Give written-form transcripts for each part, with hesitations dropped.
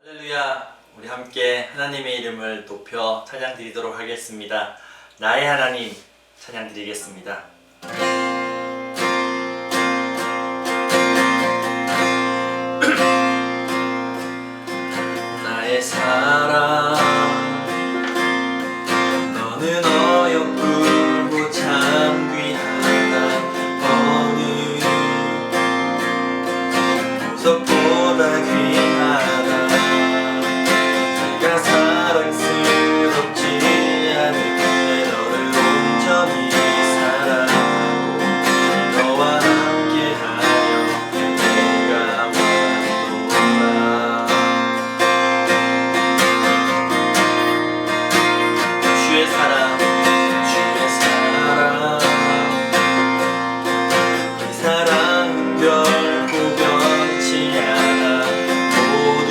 할렐루야. 우리 함께 하나님의 이름을 높여 찬양 드리도록 하겠습니다. 나의 하나님 찬양 드리겠습니다. 나의 사랑 너는 어여쁘고 참 귀하다. 어느 보석보다 귀하다. 내가 사랑스럽지 않은데 너를 온전히 사랑하고 너와 함께하여 내가 왔노라. 주의 사랑 주의 사랑 이 사랑은 결코 변치 않아. 모든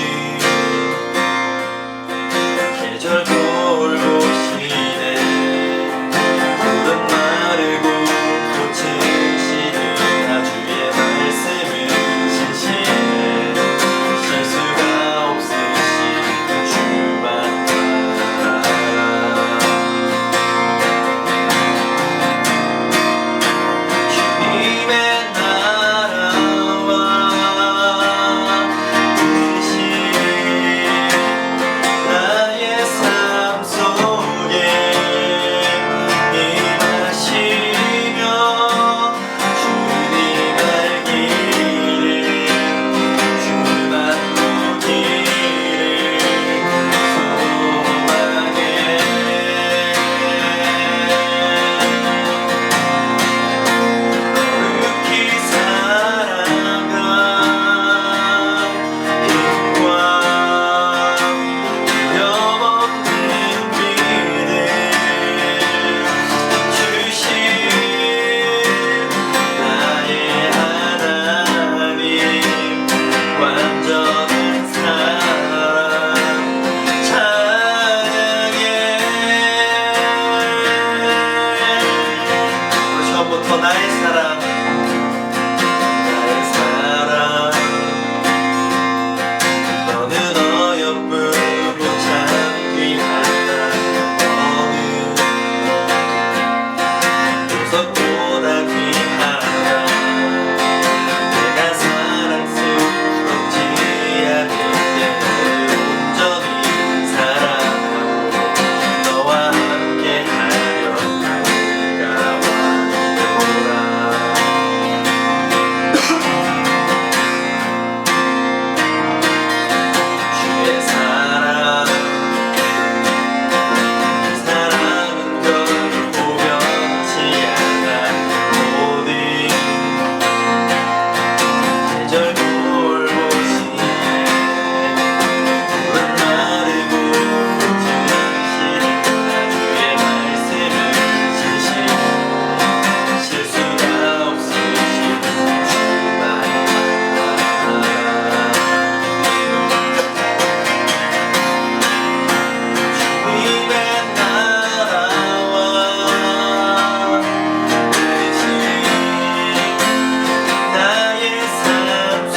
계절 돌보시네. 푸른 마르고 꽃은 시드나 주의 말씀은 신실해. 실수가 없으신 주만 바라라. 주님의 나라와 뜻이 나의 삶 속에 임하시며 주님 알기를 주만 보기를 소망해. 거룩히 사랑한 힘과 염없는 믿음 주신 나의 하나님 완전한 사랑 찬양해. 처음부터 나의 사랑 나의 사랑 너는 어여쁘고 참 귀하다. 어느 보석보다 귀하다. 내가 사랑스럽지 않은데 너를 온전히 사랑하고 너와 함께하려 내가 왔노라. 주의 사랑 사랑은 결코 변치 않아. 모든 계절 돌보시네. 푸른 마르고 꽃은 시리나 주의 말씀은 신실해. 실수가 없으신 주만 바라라. 주님의 나라와 뜻이 나의 삶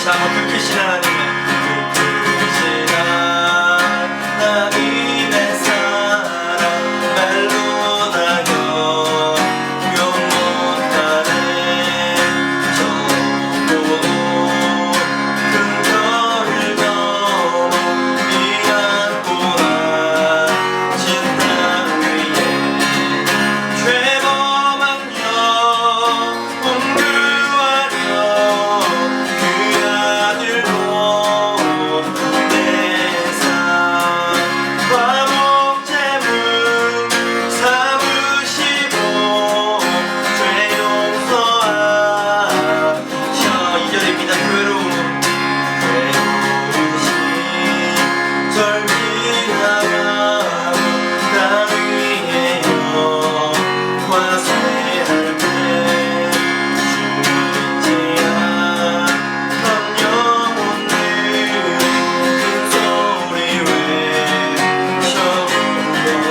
자, 한번 그 크신 하나님의 하나님의 사랑 말로 다여 용 못하네 정도로 큰 별을 넘어 이 안보다 진 땅 위에 죄범한 영 온유하려 그 아들로 내사 화목제물 삼으시고 죄 용서하셔. 2절입니다. 괴로운 절기나가 나 위에 영화 쇠할 때 주지야 넌 영혼을 큰 소리 외쳐불러도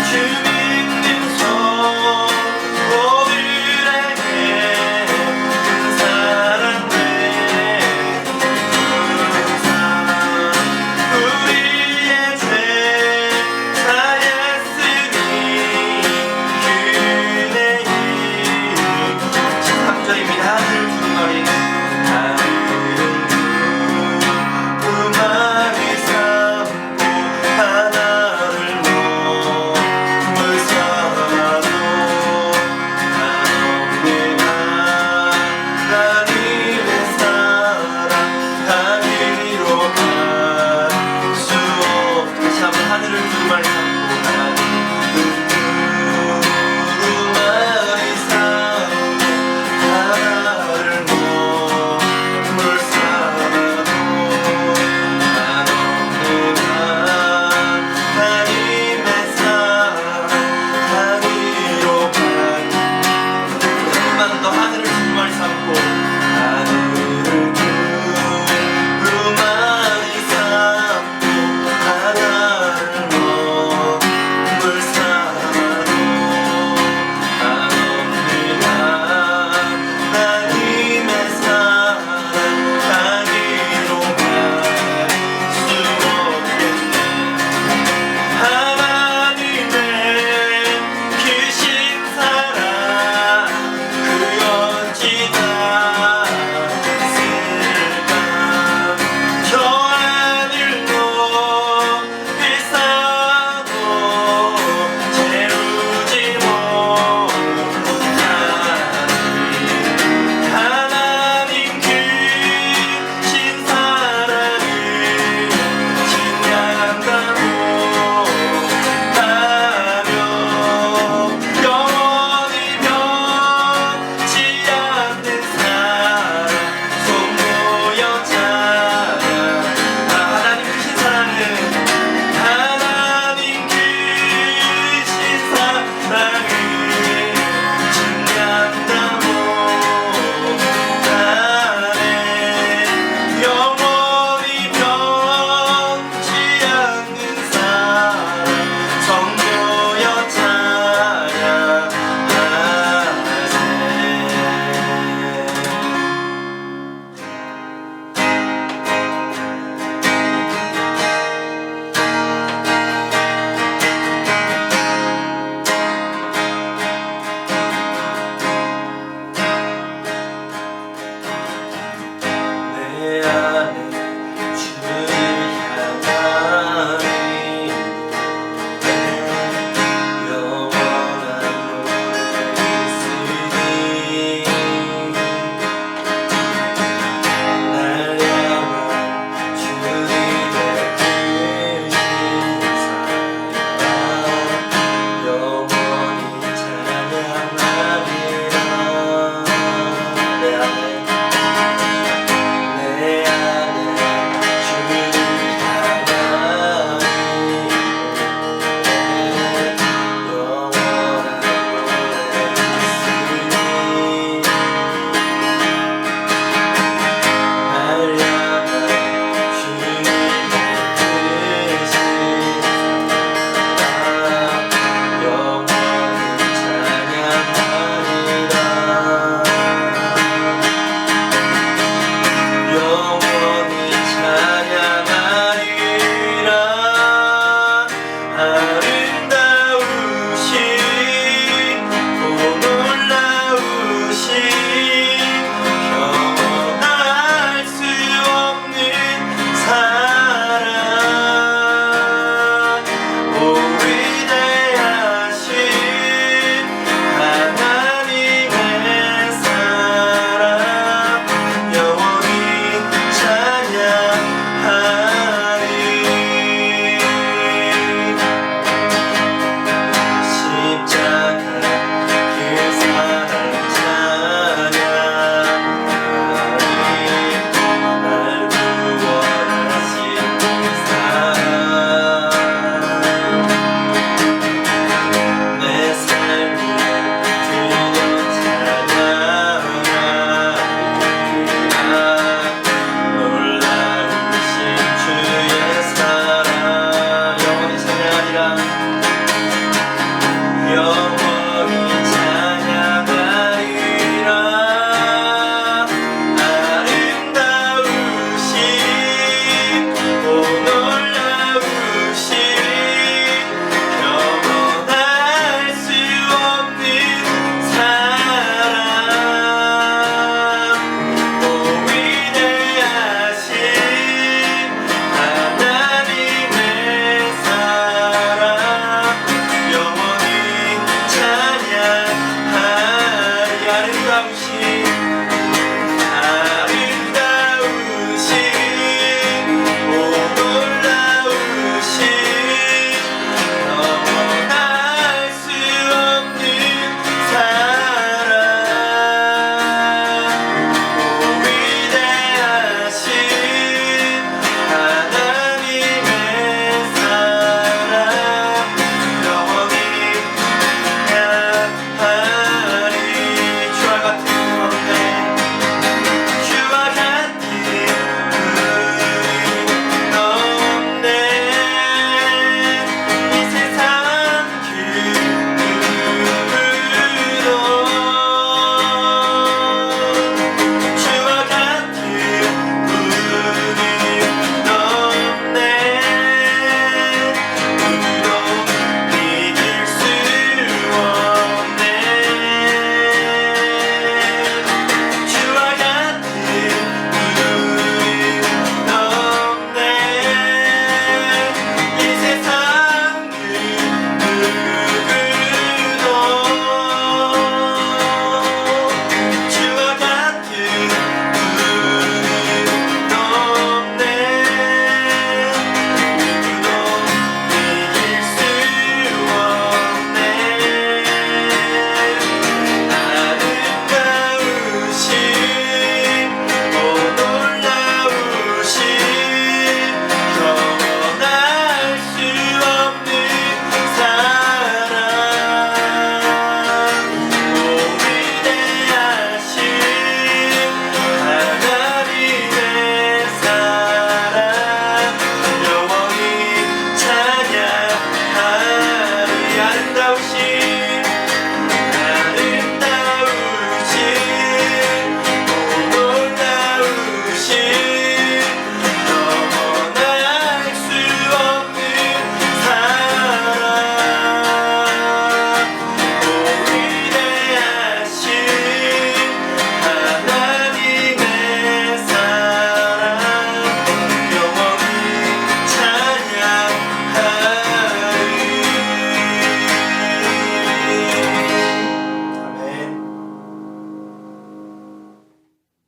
주 믿는 성도들에게 큰 사랑 우리의 죄 사했으니 그네 일 13절입니다. 하늘 두루마리 두루마리 삼고 하나를 넘을 사도 하나님의 사랑 하기로 갈수 없다. 다시 한번 하늘을 두루마리 삼고 두루마리 삼고 하나를 넘을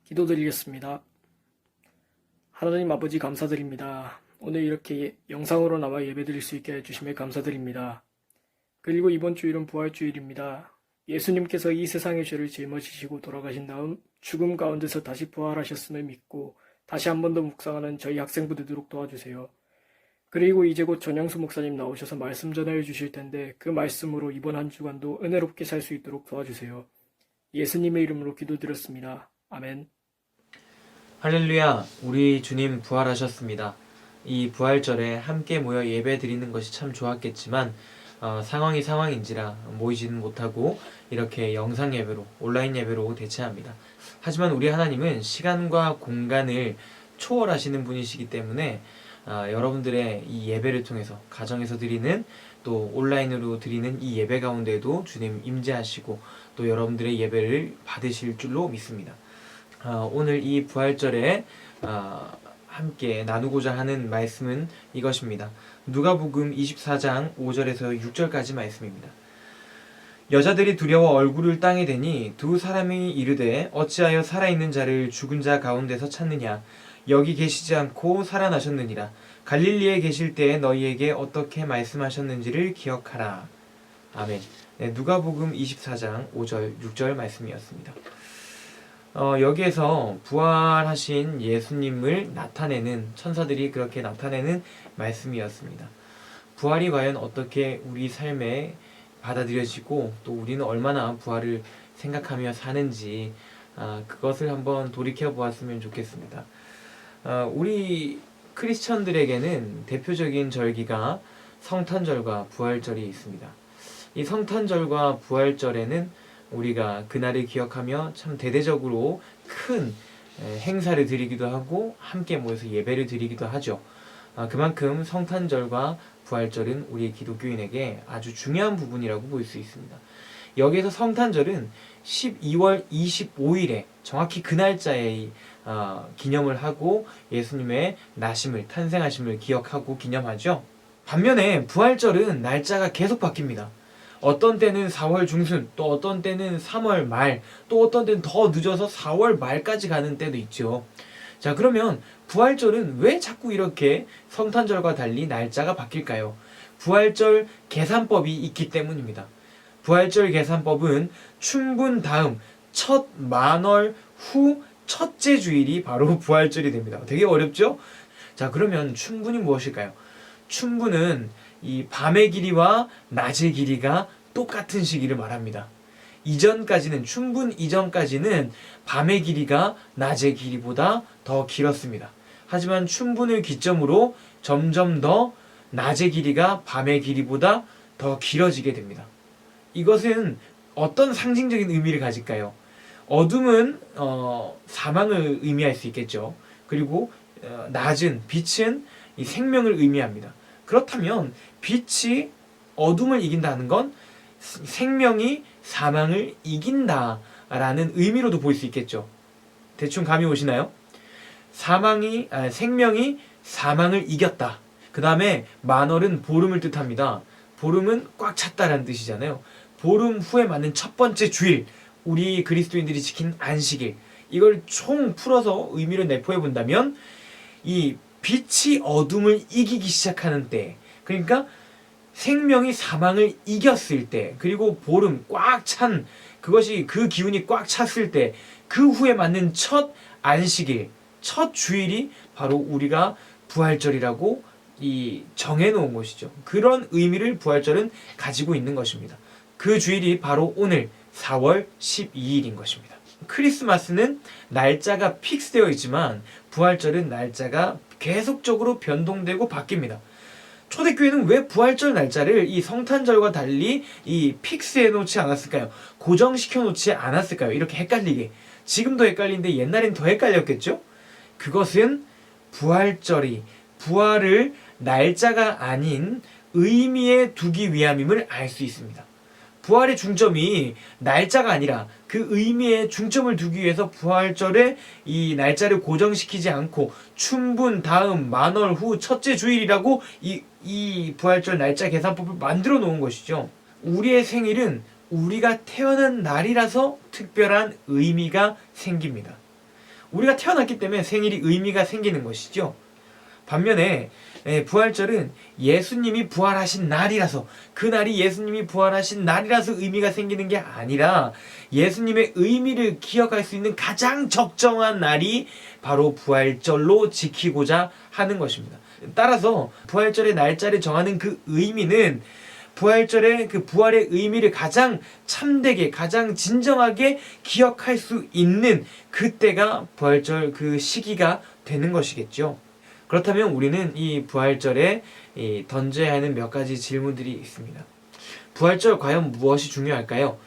기도드리겠습니다. 하나님 아버지 감사드립니다. 오늘 이렇게 영상으로 나와 예배드릴 수 있게 해주심에 감사드립니다. 그리고 이번 주일은 부활주일입니다. 예수님께서 이 세상의 죄를 짊어지시고 돌아가신 다음 죽음 가운데서 다시 부활하셨음을 믿고 다시 한 번 더 묵상하는 저희 학생부 되도록 도와주세요. 그리고 이제 곧 전영수 목사님 나오셔서 말씀 전해 주실 텐데 그 말씀으로 이번 한 주간도 은혜롭게 살 수 있도록 도와주세요. 예수님의 이름으로 기도드렸습니다. 아멘. 할렐루야, 우리 주님 부활하셨습니다. 이 부활절에 함께 모여 예배 드리는 것이 참 좋았겠지만 상황이 상황인지라 모이지는 못하고 이렇게 영상 예배로, 온라인 예배로 대체합니다. 하지만 우리 하나님은 시간과 공간을 초월하시는 분이시기 때문에 여러분들의 이 예배를 통해서 가정에서 드리는 또 온라인으로 드리는 이 예배 가운데에도 주님 임재하시고 또 여러분들의 예배를 받으실 줄로 믿습니다. 오늘 이 부활절에 함께 나누고자 하는 말씀은 이것입니다. 누가복음 24장 5절에서 6절까지 말씀입니다. 여자들이 두려워 얼굴을 땅에 대니 두 사람이 이르되 어찌하여 살아있는 자를 죽은 자 가운데서 찾느냐 여기 계시지 않고 살아나셨느니라. 갈릴리에 계실 때에 너희에게 어떻게 말씀하셨는지를 기억하라. 아멘. 네, 누가복음 24장 5절 6절 말씀이었습니다. 여기에서 부활하신 예수님을 나타내는 천사들이 그렇게 나타내는 말씀이었습니다. 부활이 과연 어떻게 우리 삶에 받아들여지고 또 우리는 얼마나 부활을 생각하며 사는지 그것을 한번 돌이켜 보았으면 좋겠습니다. 우리 크리스천들에게는 대표적인 절기가 성탄절과 부활절이 있습니다. 이 성탄절과 부활절에는 우리가 그날을 기억하며 참 대대적으로 큰 행사를 드리기도 하고 함께 모여서 예배를 드리기도 하죠. 그만큼 성탄절과 부활절은 우리 기독교인에게 아주 중요한 부분이라고 볼 수 있습니다. 여기에서 성탄절은 12월 25일에 정확히 그 날짜에 기념을 하고 예수님의 나심을, 탄생하심을 기억하고 기념하죠. 반면에 부활절은 날짜가 계속 바뀝니다. 어떤 때는 4월 중순, 또 어떤 때는 3월 말, 또 어떤 때는 더 늦어서 4월 말까지 가는 때도 있죠. 자, 그러면 부활절은 왜 자꾸 이렇게 성탄절과 달리 날짜가 바뀔까요? 부활절 계산법이 있기 때문입니다. 부활절 계산법은 춘분 다음 첫 만월 후 첫째 주일이 바로 부활절이 됩니다. 되게 어렵죠? 자, 그러면 춘분이 무엇일까요? 춘분은 이 밤의 길이와 낮의 길이가 똑같은 시기를 말합니다. 이전까지는 춘분 이전까지는 밤의 길이가 낮의 길이보다 더 길었습니다. 하지만 춘분을 기점으로 점점 더 낮의 길이가 밤의 길이보다 더 길어지게 됩니다. 이것은 어떤 상징적인 의미를 가질까요? 어둠은 사망을 의미할 수 있겠죠. 그리고 낮은 빛은 이 생명을 의미합니다. 그렇다면 빛이 어둠을 이긴다는 건 생명이 사망을 이긴다라는 의미로도 볼 수 있겠죠. 대충 감이 오시나요? 생명이 사망을 이겼다. 그 다음에 만월은 보름을 뜻합니다. 보름은 꽉 찼다라는 뜻이잖아요. 보름 후에 맞는 첫 번째 주일, 우리 그리스도인들이 지킨 안식일, 이걸 총 풀어서 의미를 내포해 본다면 이 빛이 어둠을 이기기 시작하는 때, 그러니까 생명이 사망을 이겼을 때, 그리고 보름 꽉 찬 그것이 그 기운이 꽉 찼을 때, 그 후에 맞는 첫 안식일, 첫 주일이 바로 우리가 부활절이라고 정해놓은 것이죠. 그런 의미를 부활절은 가지고 있는 것입니다. 그 주일이 바로 오늘 4월 12일인 것입니다. 크리스마스는 날짜가 픽스되어 있지만 부활절은 날짜가 계속적으로 변동되고 바뀝니다. 초대교회는 왜 부활절 날짜를 이 성탄절과 달리 픽스해 놓지 않았을까요? 고정시켜 놓지 않았을까요? 이렇게 헷갈리게. 지금도 헷갈리는데 옛날엔 더 헷갈렸겠죠? 그것은 부활을 날짜가 아닌 의미에 두기 위함임을 알 수 있습니다. 부활의 중점이 날짜가 아니라 그 의미에 중점을 두기 위해서 부활절에 이 날짜를 고정시키지 않고 춘분 다음 만월 후 첫째 주일이라고 이 부활절 날짜 계산법을 만들어 놓은 것이죠. 우리의 생일은 우리가 태어난 날이라서 특별한 의미가 생깁니다. 우리가 태어났기 때문에 생일이 의미가 생기는 것이죠. 반면에 부활절은 예수님이 부활하신 날이라서, 그날이 예수님이 부활하신 날이라서 의미가 생기는 게 아니라 예수님의 의미를 기억할 수 있는 가장 적정한 날이 바로 부활절로 지키고자 하는 것입니다. 따라서 부활절의 날짜를 정하는 그 의미는 부활절의 그 부활의 의미를 가장 참되게, 가장 진정하게 기억할 수 있는 그때가 부활절 그 시기가 되는 것이겠죠. 그렇다면 우리는 이 부활절에 던져야 하는 몇 가지 질문들이 있습니다. 부활절 과연 무엇이 중요할까요?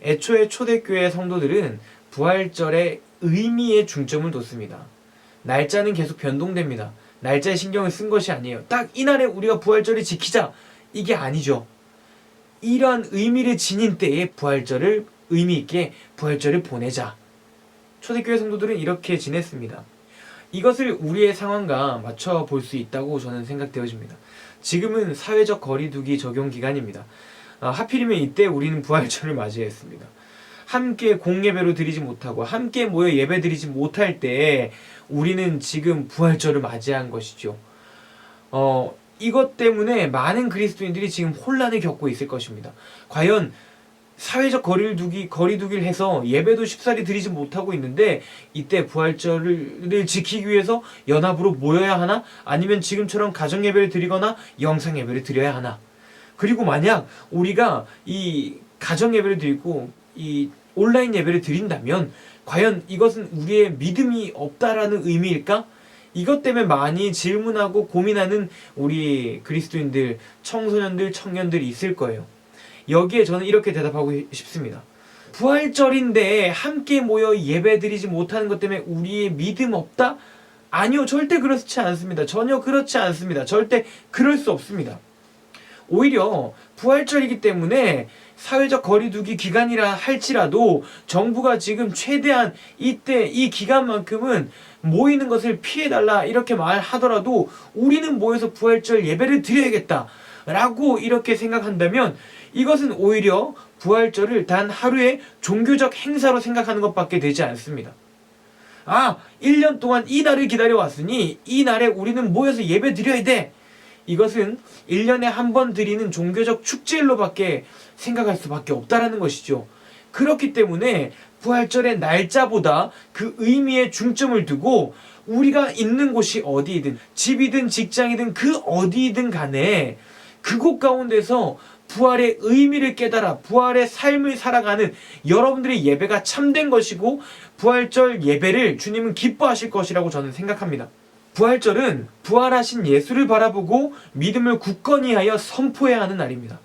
애초에 초대교회 성도들은 부활절의 의미에 중점을 뒀습니다. 날짜는 계속 변동됩니다. 날짜에 신경을 쓴 것이 아니에요. 딱 이날에 우리가 부활절을 지키자, 이게 아니죠. 이러한 의미를 지닌 때에 부활절을 의미 있게 부활절을 보내자. 초대교회 성도들은 이렇게 지냈습니다. 이것을 우리의 상황과 맞춰 볼 수 있다고 저는 생각되어집니다. 지금은 사회적 거리두기 적용 기간입니다. 하필이면 이때 우리는 부활절을 맞이했습니다. 함께 공예배로 드리지 못하고 함께 모여 예배 드리지 못할 때 우리는 지금 부활절을 맞이한 것이죠. 이것 때문에 많은 그리스도인들이 지금 혼란을 겪고 있을 것입니다. 과연 사회적 거리두기를 해서 예배도 쉽사리 드리지 못하고 있는데 이때 부활절을 지키기 위해서 연합으로 모여야 하나? 아니면 지금처럼 가정예배를 드리거나 영상예배를 드려야 하나? 그리고 만약 우리가 이 가정예배를 드리고 이 온라인 예배를 드린다면 과연 이것은 우리의 믿음이 없다라는 의미일까? 이것 때문에 많이 질문하고 고민하는 우리 그리스도인들, 청소년들, 청년들이 있을 거예요. 여기에 저는 이렇게 대답하고 싶습니다. 부활절인데 함께 모여 예배드리지 못하는 것 때문에 우리의 믿음 없다? 아니요, 절대 그렇지 않습니다. 전혀 그렇지 않습니다. 절대 그럴 수 없습니다. 오히려 부활절이기 때문에 사회적 거리두기 기간이라 할지라도 정부가 지금 최대한 이때 이 기간만큼은 모이는 것을 피해달라 이렇게 말하더라도 우리는 모여서 부활절 예배를 드려야겠다 라고 이렇게 생각한다면 이것은 오히려 부활절을 단 하루의 종교적 행사로 생각하는 것밖에 되지 않습니다. 1년 동안 이 날을 기다려왔으니 이 날에 우리는 모여서 예배 드려야 돼. 이것은 1년에 한 번 드리는 종교적 축제일로밖에 생각할 수밖에 없다라는 것이죠. 그렇기 때문에 부활절의 날짜보다 그 의미에 중점을 두고 우리가 있는 곳이 어디이든 집이든 직장이든 그 어디이든 간에 그곳 가운데서 부활의 의미를 깨달아 부활의 삶을 살아가는 여러분들의 예배가 참된 것이고 부활절 예배를 주님은 기뻐하실 것이라고 저는 생각합니다. 부활절은 부활하신 예수를 바라보고 믿음을 굳건히 하여 선포해야 하는 날입니다.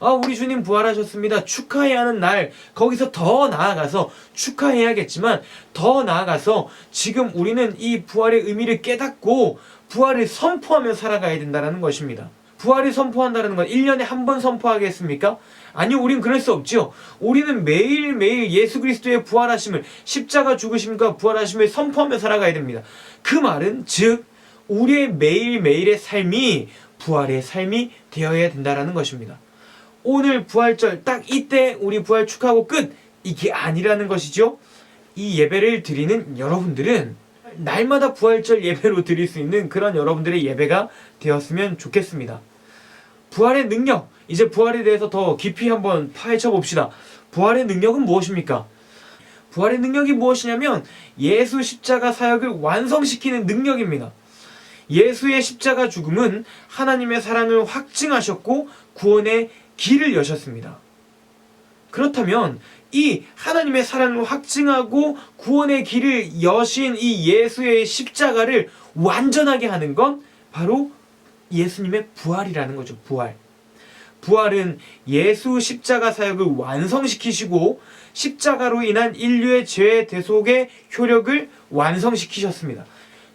우리 주님 부활하셨습니다. 축하해야 하는 날, 거기서 더 나아가서 축하해야겠지만 더 나아가서 지금 우리는 이 부활의 의미를 깨닫고 부활을 선포하며 살아가야 된다는 것입니다. 부활을 선포한다는 건 1년에 한 번 선포하겠습니까? 아니요, 우린 그럴 수 없죠. 우리는 매일매일 예수 그리스도의 부활하심을, 십자가 죽으심과 부활하심을 선포하며 살아가야 됩니다. 그 말은 즉 우리의 매일매일의 삶이 부활의 삶이 되어야 된다는 것입니다. 오늘 부활절 딱 이때 우리 부활 축하하고 끝! 이게 아니라는 것이죠. 이 예배를 드리는 여러분들은 날마다 부활절 예배로 드릴 수 있는 그런 여러분들의 예배가 되었으면 좋겠습니다. 부활의 능력, 이제 부활에 대해서 더 깊이 한번 파헤쳐 봅시다. 부활의 능력은 무엇입니까? 부활의 능력이 무엇이냐면 예수 십자가 사역을 완성시키는 능력입니다. 예수의 십자가 죽음은 하나님의 사랑을 확증하셨고 구원의 길을 여셨습니다. 그렇다면 이 하나님의 사랑을 확증하고 구원의 길을 여신 이 예수의 십자가를 완전하게 하는 건 바로 예수님의 부활이라는 거죠. 부활은 예수 십자가 사역을 완성시키시고 십자가로 인한 인류의 죄 대속의 효력을 완성시키셨습니다.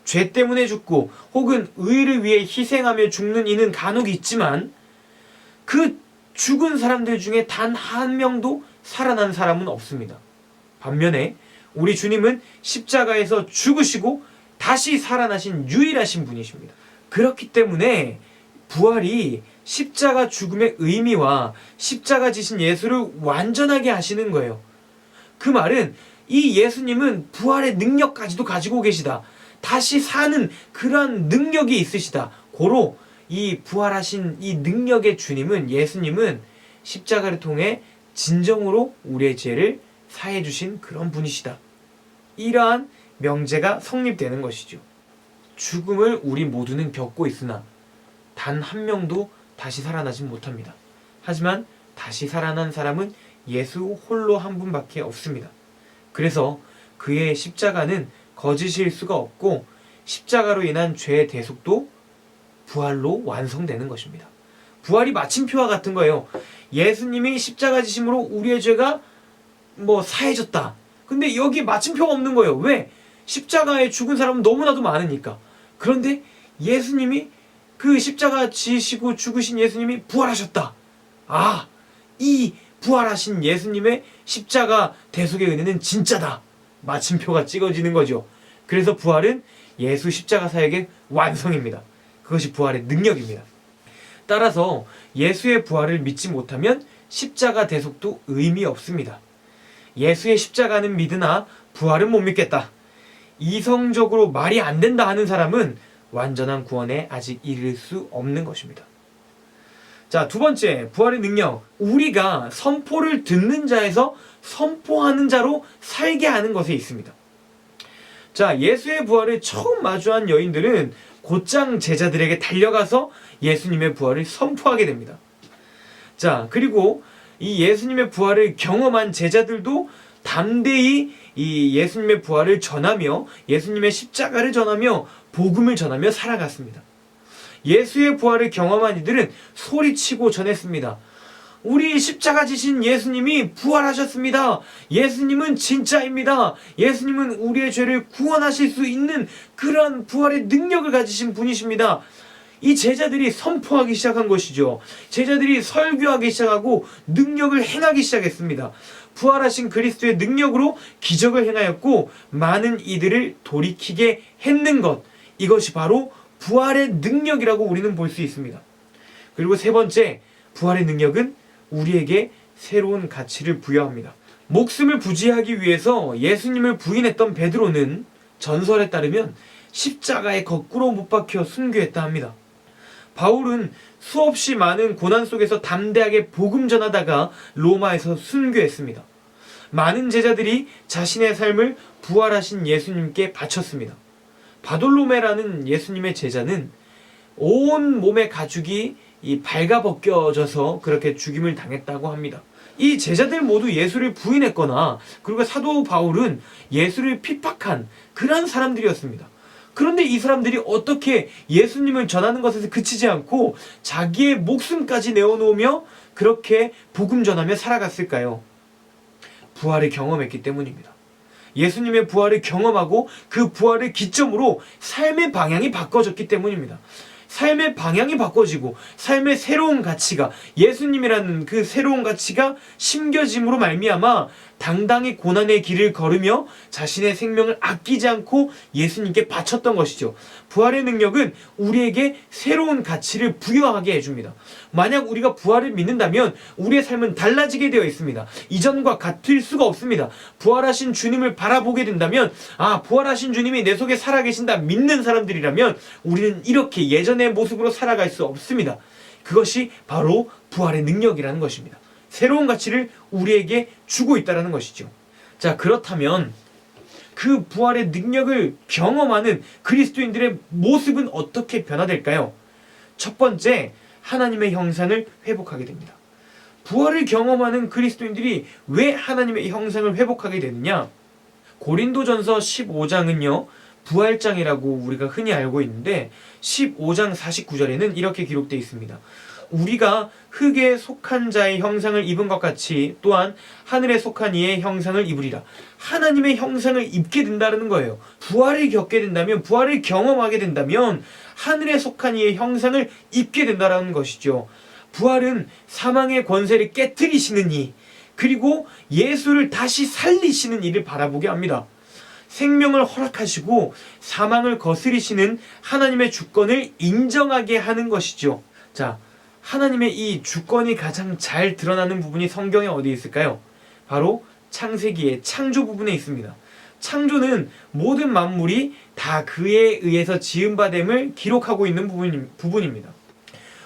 죄 때문에 죽고 혹은 의를 위해 희생하며 죽는 이는 간혹 있지만 그 죽은 사람들 중에 단 한 명도 살아난 사람은 없습니다. 반면에 우리 주님은 십자가에서 죽으시고 다시 살아나신 유일하신 분이십니다. 그렇기 때문에 부활이 십자가 죽음의 의미와 십자가 지신 예수를 완전하게 하시는 거예요. 그 말은 이 예수님은 부활의 능력까지도 가지고 계시다. 다시 사는 그러한 능력이 있으시다. 고로 이 부활하신 이 능력의 주님은, 예수님은 십자가를 통해 진정으로 우리의 죄를 사해 주신 그런 분이시다. 이러한 명제가 성립되는 것이죠. 죽음을 우리 모두는 겪고 있으나 단 한 명도 다시 살아나지 못합니다. 하지만 다시 살아난 사람은 예수 홀로 한 분밖에 없습니다. 그래서 그의 십자가는 거짓일 수가 없고, 십자가로 인한 죄의 대속도 부활로 완성되는 것입니다. 부활이 마침표와 같은 거예요. 예수님이 십자가 지심으로 우리의 죄가 사해졌다. 근데 여기 마침표가 없는 거예요. 왜? 십자가에 죽은 사람은 너무나도 많으니까. 그런데 예수님이, 그 십자가 지시고 죽으신 예수님이 부활하셨다. 아, 이 부활하신 예수님의 십자가 대속의 은혜는 진짜다. 마침표가 찍어지는 거죠. 그래서 부활은 예수 십자가 사역의 완성입니다. 그것이 부활의 능력입니다. 따라서 예수의 부활을 믿지 못하면 십자가 대속도 의미 없습니다. 예수의 십자가는 믿으나 부활은 못 믿겠다. 이성적으로 말이 안 된다 하는 사람은 완전한 구원에 아직 이를 수 없는 것입니다. 자, 두 번째, 부활의 능력. 우리가 선포를 듣는 자에서 선포하는 자로 살게 하는 것에 있습니다. 자, 예수의 부활을 처음 마주한 여인들은 곧장 제자들에게 달려가서 예수님의 부활을 선포하게 됩니다. 자, 그리고 이 예수님의 부활을 경험한 제자들도 담대히 이 예수님의 부활을 전하며, 예수님의 십자가를 전하며, 복음을 전하며 살아갔습니다. 예수의 부활을 경험한 이들은 소리치고 전했습니다. 우리 십자가 지신 예수님이 부활하셨습니다. 예수님은 진짜입니다. 예수님은 우리의 죄를 구원하실 수 있는 그러한 부활의 능력을 가지신 분이십니다. 이 제자들이 선포하기 시작한 것이죠. 제자들이 설교하기 시작하고 능력을 행하기 시작했습니다. 부활하신 그리스도의 능력으로 기적을 행하였고 많은 이들을 돌이키게 했는 것, 이것이 바로 부활의 능력이라고 우리는 볼 수 있습니다. 그리고 세 번째, 부활의 능력은 우리에게 새로운 가치를 부여합니다. 목숨을 부지하기 위해서 예수님을 부인했던 베드로는 전설에 따르면 십자가에 거꾸로 못 박혀 순교했다 합니다. 바울은 수없이 많은 고난 속에서 담대하게 복음 전하다가 로마에서 순교했습니다. 많은 제자들이 자신의 삶을 부활하신 예수님께 바쳤습니다. 바돌로메라는 예수님의 제자는 온 몸의 가죽이 발가벗겨져서 그렇게 죽임을 당했다고 합니다. 이 제자들 모두 예수를 부인했거나, 그리고 사도 바울은 예수를 핍박한 그러한 사람들이었습니다. 그런데 이 사람들이 어떻게 예수님을 전하는 것에서 그치지 않고 자기의 목숨까지 내어놓으며 그렇게 복음 전하며 살아갔을까요? 부활을 경험했기 때문입니다. 예수님의 부활을 경험하고 그 부활을 기점으로 삶의 방향이 바꿔졌기 때문입니다. 삶의 방향이 바꿔지고 삶의 새로운 가치가, 예수님이라는 그 새로운 가치가 심겨짐으로 말미암아 당당히 고난의 길을 걸으며 자신의 생명을 아끼지 않고 예수님께 바쳤던 것이죠. 부활의 능력은 우리에게 새로운 가치를 부여하게 해줍니다. 만약 우리가 부활을 믿는다면 우리의 삶은 달라지게 되어 있습니다. 이전과 같을 수가 없습니다. 부활하신 주님을 바라보게 된다면, 아, 부활하신 주님이 내 속에 살아계신다 믿는 사람들이라면 우리는 이렇게 예전의 모습으로 살아갈 수 없습니다. 그것이 바로 부활의 능력이라는 것입니다. 새로운 가치를 우리에게 주고 있다는 것이죠. 자, 그렇다면 그 부활의 능력을 경험하는 그리스도인들의 모습은 어떻게 변화될까요? 첫 번째, 하나님의 형상을 회복하게 됩니다. 부활을 경험하는 그리스도인들이 왜 하나님의 형상을 회복하게 되느냐? 고린도전서 15장은요 부활장이라고 우리가 흔히 알고 있는데 15장 49절에는 이렇게 기록되어 있습니다. 우리가 흙에 속한 자의 형상을 입은 것 같이 또한 하늘에 속한 이의 형상을 입으리라. 하나님의 형상을 입게 된다는 거예요. 부활을 겪게 된다면, 부활을 경험하게 된다면 하늘에 속한 이의 형상을 입게 된다는 것이죠. 부활은 사망의 권세를 깨트리시는 이, 그리고 예수를 다시 살리시는 이를 바라보게 합니다. 생명을 허락하시고 사망을 거스리시는 하나님의 주권을 인정하게 하는 것이죠. 자, 하나님의 이 주권이 가장 잘 드러나는 부분이 성경에 어디 있을까요? 바로 창세기의 창조 부분에 있습니다. 창조는 모든 만물이 다 그에 의해서 지음받음을 기록하고 있는 부분입니다.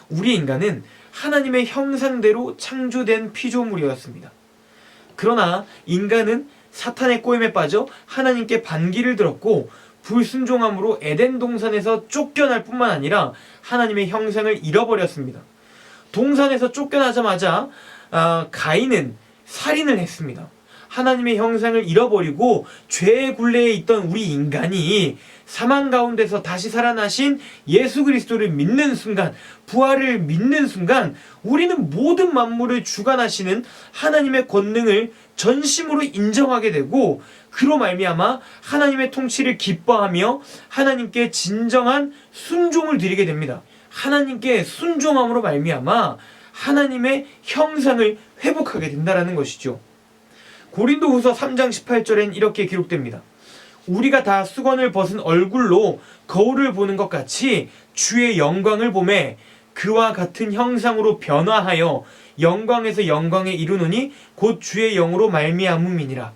우리 인간은 하나님의 형상대로 창조된 피조물이었습니다. 그러나 인간은 사탄의 꼬임에 빠져 하나님께 반기를 들었고 불순종함으로 에덴 동산에서 쫓겨날 뿐만 아니라 하나님의 형상을 잃어버렸습니다. 동산에서 쫓겨나자마자 가인은 살인을 했습니다. 하나님의 형상을 잃어버리고 죄의 굴레에 있던 우리 인간이 사망 가운데서 다시 살아나신 예수 그리스도를 믿는 순간, 부활을 믿는 순간 우리는 모든 만물을 주관하시는 하나님의 권능을 전심으로 인정하게 되고 그로 말미암아 하나님의 통치를 기뻐하며 하나님께 진정한 순종을 드리게 됩니다. 하나님께 순종함으로 말미암아 하나님의 형상을 회복하게 된다는 것이죠. 고린도후서 3장 18절엔 이렇게 기록됩니다. 우리가 다 수건을 벗은 얼굴로 거울을 보는 것 같이 주의 영광을 보매 그와 같은 형상으로 변화하여 영광에서 영광에 이르노니 곧 주의 영으로 말미암음이니라.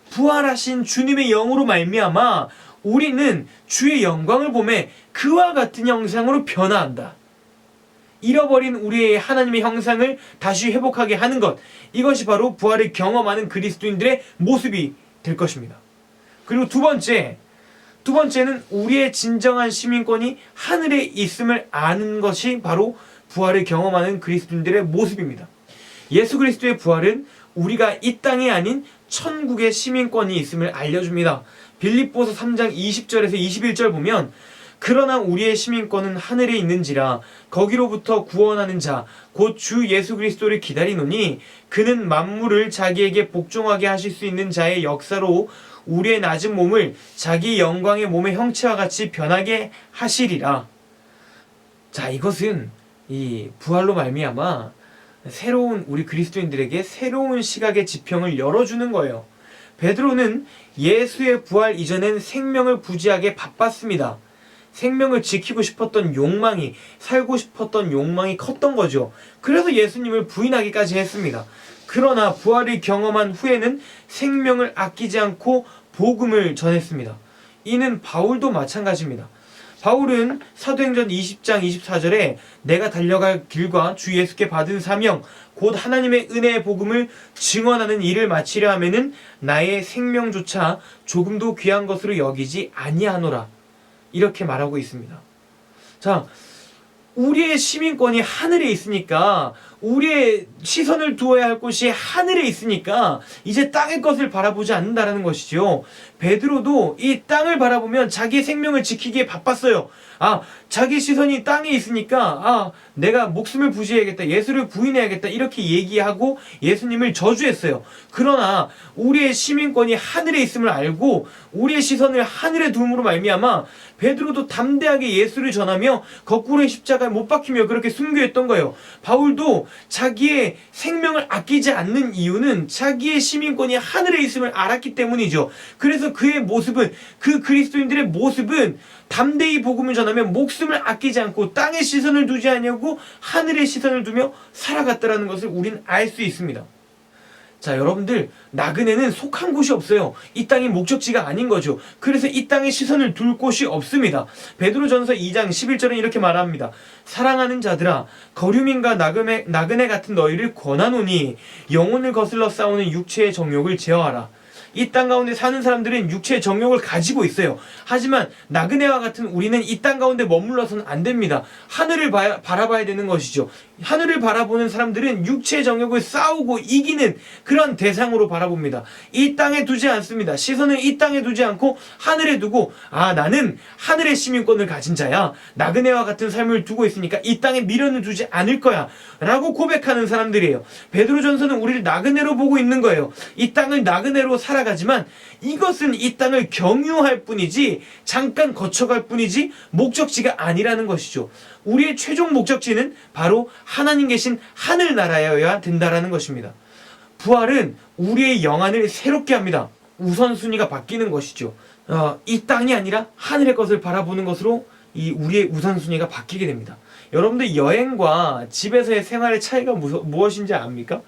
부활하신 주님의 영으로 말미암아 우리는 주의 영광을 보매 그와 같은 형상으로 변화한다. 잃어버린 우리의 하나님의 형상을 다시 회복하게 하는 것, 이것이 바로 부활을 경험하는 그리스도인들의 모습이 될 것입니다. 그리고 두 번째는 우리의 진정한 시민권이 하늘에 있음을 아는 것이 바로 부활을 경험하는 그리스도인들의 모습입니다. 예수 그리스도의 부활은 우리가 이 땅이 아닌 천국의 시민권이 있음을 알려줍니다. 빌립보서 3장 20절에서 21절 보면 그러나 우리의 시민권은 하늘에 있는지라 거기로부터 구원하는 자 곧 주 예수 그리스도를 기다리노니 그는 만물을 자기에게 복종하게 하실 수 있는 자의 역사로 우리의 낮은 몸을 자기 영광의 몸의 형체와 같이 변하게 하시리라. 자, 이것은 이 부활로 말미암아 새로운 우리 그리스도인들에게 새로운 시각의 지평을 열어주는 거예요. 베드로는 예수의 부활 이전엔 생명을 부지하게 바빴습니다. 생명을 지키고 싶었던 욕망이, 살고 싶었던 욕망이 컸던 거죠. 그래서 예수님을 부인하기까지 했습니다. 그러나 부활을 경험한 후에는 생명을 아끼지 않고 복음을 전했습니다. 이는 바울도 마찬가지입니다. 바울은 사도행전 20장 24절에 내가 달려갈 길과 주 예수께 받은 사명 곧 하나님의 은혜의 복음을 증언하는 일을 마치려 하면은 나의 생명조차 조금도 귀한 것으로 여기지 아니하노라. 이렇게 말하고 있습니다. 자, 우리의 시민권이 하늘에 있으니까 우리의 시선을 두어야 할 곳이 하늘에 있으니까 이제 땅의 것을 바라보지 않는다라는 것이죠. 베드로도 이 땅을 바라보면 자기의 생명을 지키기에 바빴어요. 자기 시선이 땅에 있으니까 내가 목숨을 부지해야겠다, 예수를 부인해야겠다 이렇게 얘기하고 예수님을 저주했어요. 그러나 우리의 시민권이 하늘에 있음을 알고 우리의 시선을 하늘에 두음으로 말미암아 베드로도 담대하게 예수를 전하며 거꾸로의 십자가에 못 박히며 그렇게 순교했던 거예요. 바울도 자기의 생명을 아끼지 않는 이유는 자기의 시민권이 하늘에 있음을 알았기 때문이죠. 그래서 그의 모습은, 그 그리스도인들의 모습은 담대히 복음을 전하며 목숨을 아끼지 않고 땅에 시선을 두지 않냐고 하늘에 시선을 두며 살아갔다라는 것을 우리는 알 수 있습니다. 자, 여러분들, 나그네는 속한 곳이 없어요. 이 땅이 목적지가 아닌 거죠. 그래서 이 땅에 시선을 둘 곳이 없습니다. 베드로전서 2장 11절은 이렇게 말합니다. 사랑하는 자들아, 거류민과 나그네 같은 너희를 권하노니 영혼을 거슬러 싸우는 육체의 정욕을 제어하라. 이 땅 가운데 사는 사람들은 육체의 정욕을 가지고 있어요. 하지만 나그네와 같은 우리는 이 땅 가운데 머물러서는 안 됩니다. 하늘을 바라봐야 되는 것이죠. 하늘을 바라보는 사람들은 육체의 정욕을 싸우고 이기는 그런 대상으로 바라봅니다. 이 땅에 두지 않습니다. 시선을 이 땅에 두지 않고 하늘에 두고 나는 하늘의 시민권을 가진 자야. 나그네와 같은 삶을 두고 있으니까 이 땅에 미련을 두지 않을 거야 라고 고백하는 사람들이에요. 베드로전서는 우리를 나그네로 보고 있는 거예요. 이 땅을 나그네로 살아가지만 이것은 이 땅을 경유할 뿐이지 잠깐 거쳐갈 뿐이지 목적지가 아니라는 것이죠. 우리의 최종 목적지는 바로 하나님 계신 하늘나라여야 된다라는 것입니다. 부활은 우리의 영안을 새롭게 합니다. 우선순위가 바뀌는 것이죠. 이 땅이 아니라 하늘의 것을 바라보는 것으로 우리의 우선순위가 바뀌게 됩니다. 여러분들, 여행과 집에서의 생활의 차이가 무엇인지 압니까?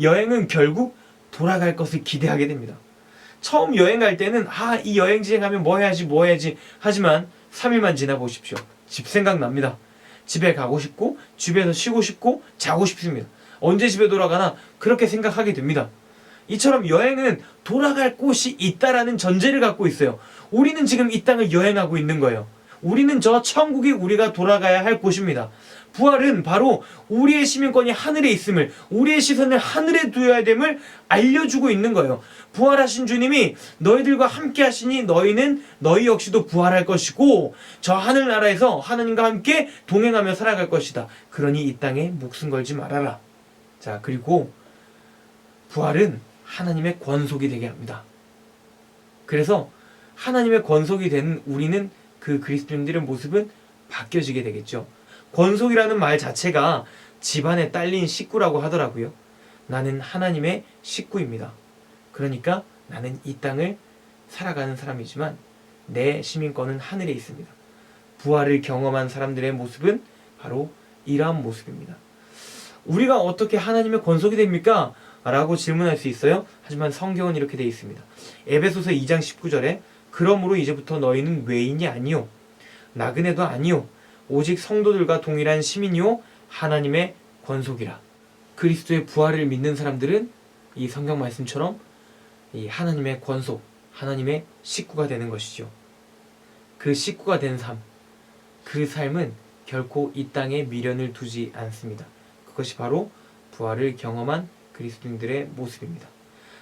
여행은 결국 돌아갈 것을 기대하게 됩니다. 처음 여행 갈 때는 이 여행지에 가면 뭐 해야지 하지만 3일만 지나 보십시오. 집 생각납니다. 집에 가고 싶고 집에서 쉬고 싶고 자고 싶습니다. 언제 집에 돌아가나 그렇게 생각하게 됩니다. 이처럼 여행은 돌아갈 곳이 있다라는 전제를 갖고 있어요. 우리는 지금 이 땅을 여행하고 있는 거예요. 우리는 저 천국이 우리가 돌아가야 할 곳입니다. 부활은 바로 우리의 시민권이 하늘에 있음을, 우리의 시선을 하늘에 두어야 됨을 알려주고 있는 거예요. 부활하신 주님이 너희들과 함께 하시니 너희 역시도 부활할 것이고 저 하늘나라에서 하나님과 함께 동행하며 살아갈 것이다. 그러니 이 땅에 목숨 걸지 말아라. 자, 그리고 부활은 하나님의 권속이 되게 합니다. 그래서 하나님의 권속이 되는 우리는 그 그리스도인들의 모습은 바뀌어지게 되겠죠. 권속이라는 말 자체가 집안에 딸린 식구라고 하더라고요. 나는 하나님의 식구입니다. 그러니까 나는 이 땅을 살아가는 사람이지만 내 시민권은 하늘에 있습니다. 부활을 경험한 사람들의 모습은 바로 이러한 모습입니다. 우리가 어떻게 하나님의 권속이 됩니까? 라고 질문할 수 있어요. 하지만 성경은 이렇게 되어 있습니다. 에베소서 2장 19절에 그러므로 이제부터 너희는 외인이 아니요 나그네도 아니요 오직 성도들과 동일한 시민이요 하나님의 권속이라. 그리스도의 부활을 믿는 사람들은 이 성경 말씀처럼 이 하나님의 권속, 하나님의 식구가 되는 것이죠. 그 식구가 된 삶, 그 삶은 결코 이 땅에 미련을 두지 않습니다. 그것이 바로 부활을 경험한 그리스도인들의 모습입니다.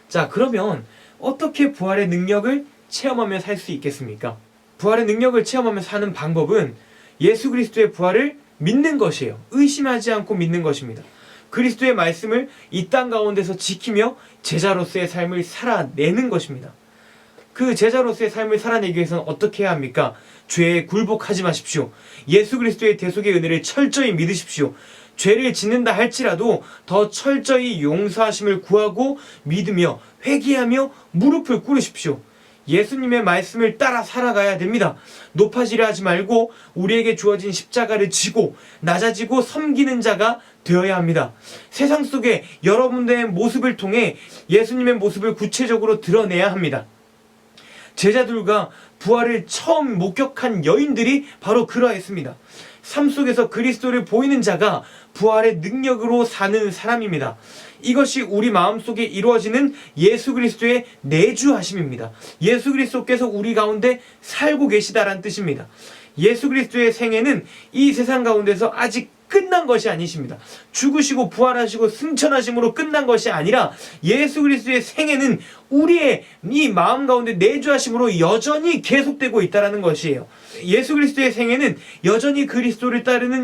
자, 그러면 어떻게 부활의 능력을 체험하며 살 수 있겠습니까? 부활의 능력을 체험하며 사는 방법은 예수 그리스도의 부활을 믿는 것이에요. 의심하지 않고 믿는 것입니다. 그리스도의 말씀을 이 땅 가운데서 지키며 제자로서의 삶을 살아내는 것입니다. 그 제자로서의 삶을 살아내기 위해서는 어떻게 해야 합니까? 죄에 굴복하지 마십시오. 예수 그리스도의 대속의 은혜를 철저히 믿으십시오. 죄를 짓는다 할지라도 더 철저히 용서하심을 구하고 믿으며 회개하며 무릎을 꿇으십시오. 예수님의 말씀을 따라 살아가야 됩니다. 높아지려 하지 말고 우리에게 주어진 십자가를 지고 낮아지고 섬기는 자가 되어야 합니다. 세상 속에 여러분들의 모습을 통해 예수님의 모습을 구체적으로 드러내야 합니다. 제자들과 부활을 처음 목격한 여인들이 바로 그러했습니다. 삶 속에서 그리스도를 보이는 자가 부활의 능력으로 사는 사람입니다. 이것이 우리 마음속에 이루어지는 예수 그리스도의 내주하심입니다. 예수 그리스도께서 우리 가운데 살고 계시다라는 뜻입니다. 예수 그리스도의 생애는 이 세상 가운데서 아직 끝난 것이 아니십니다. 죽으시고 부활하시고 승천하심으로 끝난 것이 아니라 예수 그리스도의 생애는 우리의 이 마음 가운데 내주하심으로 여전히 계속되고 있다는 것이에요. 예수 그리스도의 생애는 여전히 그리스도를 따르는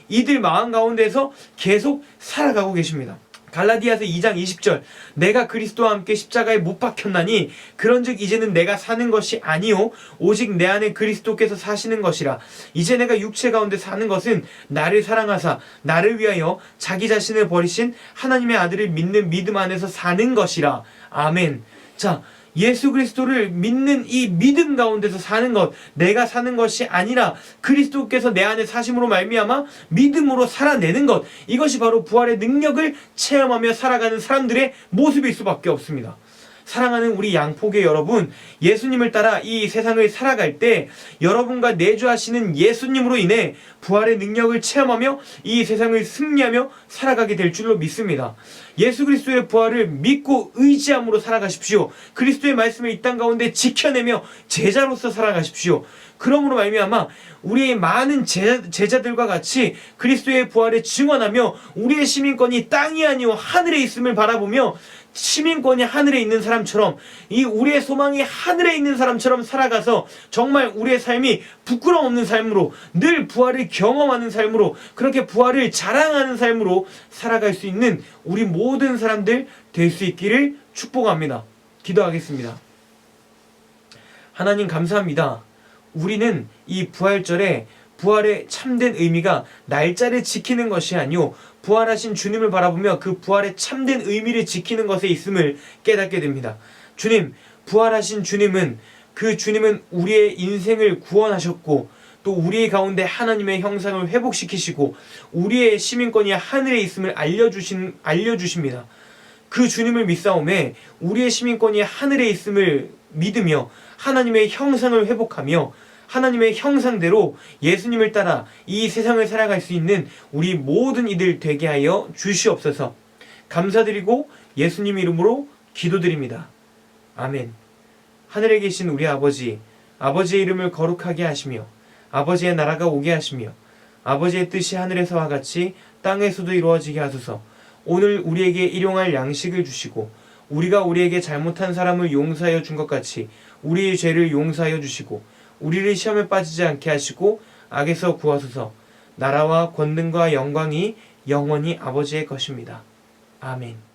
이들 마음 가운데서 계속 살아가고 계십니다. 갈라디아서 2장 20절 내가 그리스도와 함께 십자가에 못 박혔나니 그런즉 이제는 내가 사는 것이 아니요 오직 내 안에 그리스도께서 사시는 것이라. 이제 내가 육체 가운데 사는 것은 나를 사랑하사 나를 위하여 자기 자신을 버리신 하나님의 아들을 믿는 믿음 안에서 사는 것이라. 아멘. 자, 예수 그리스도를 믿는 이 믿음 가운데서 사는 것, 내가 사는 것이 아니라 그리스도께서 내 안에 사심으로 말미암아 믿음으로 살아내는 것, 이것이 바로 부활의 능력을 체험하며 살아가는 사람들의 모습일 수밖에 없습니다. 사랑하는 우리 양포교 여러분, 예수님을 따라 이 세상을 살아갈 때 여러분과 내주하시는 예수님으로 인해 부활의 능력을 체험하며 이 세상을 승리하며 살아가게 될 줄로 믿습니다. 예수 그리스도의 부활을 믿고 의지함으로 살아가십시오. 그리스도의 말씀을 이 땅 가운데 지켜내며 제자로서 살아가십시오. 그러므로 말미암아 우리의 많은 제자들과 같이 그리스도의 부활을 증언하며 우리의 시민권이 땅이 아니오 하늘에 있음을 바라보며 시민권이 하늘에 있는 사람처럼 이 우리의 소망이 하늘에 있는 사람처럼 살아가서 정말 우리의 삶이 부끄러움 없는 삶으로 늘 부활을 경험하는 삶으로 그렇게 부활을 자랑하는 삶으로 살아갈 수 있는 우리 모든 사람들 될 수 있기를 축복합니다. 기도하겠습니다. 하나님 감사합니다. 우리는 이 부활절에 부활의 참된 의미가 날짜를 지키는 것이 아니오 부활하신 주님을 바라보며 그 부활의 참된 의미를 지키는 것에 있음을 깨닫게 됩니다. 주님, 부활하신 주님은 우리의 인생을 구원하셨고 또 우리 가운데 하나님의 형상을 회복시키시고 우리의 시민권이 하늘에 있음을 알려주십니다. 그 주님을 믿사오매 우리의 시민권이 하늘에 있음을 믿으며 하나님의 형상을 회복하며 하나님의 형상대로 예수님을 따라 이 세상을 살아갈 수 있는 우리 모든 이들 되게 하여 주시옵소서. 감사드리고 예수님 이름으로 기도드립니다. 아멘. 하늘에 계신 우리 아버지, 아버지의 이름을 거룩하게 하시며 아버지의 나라가 오게 하시며 아버지의 뜻이 하늘에서와 같이 땅에서도 이루어지게 하소서. 오늘 우리에게 일용할 양식을 주시고 우리가 우리에게 잘못한 사람을 용서하여 준 것 같이 우리의 죄를 용서하여 주시고 우리를 시험에 빠지지 않게 하시고 악에서 구하소서. 나라와 권능과 영광이 영원히 아버지의 것입니다. 아멘.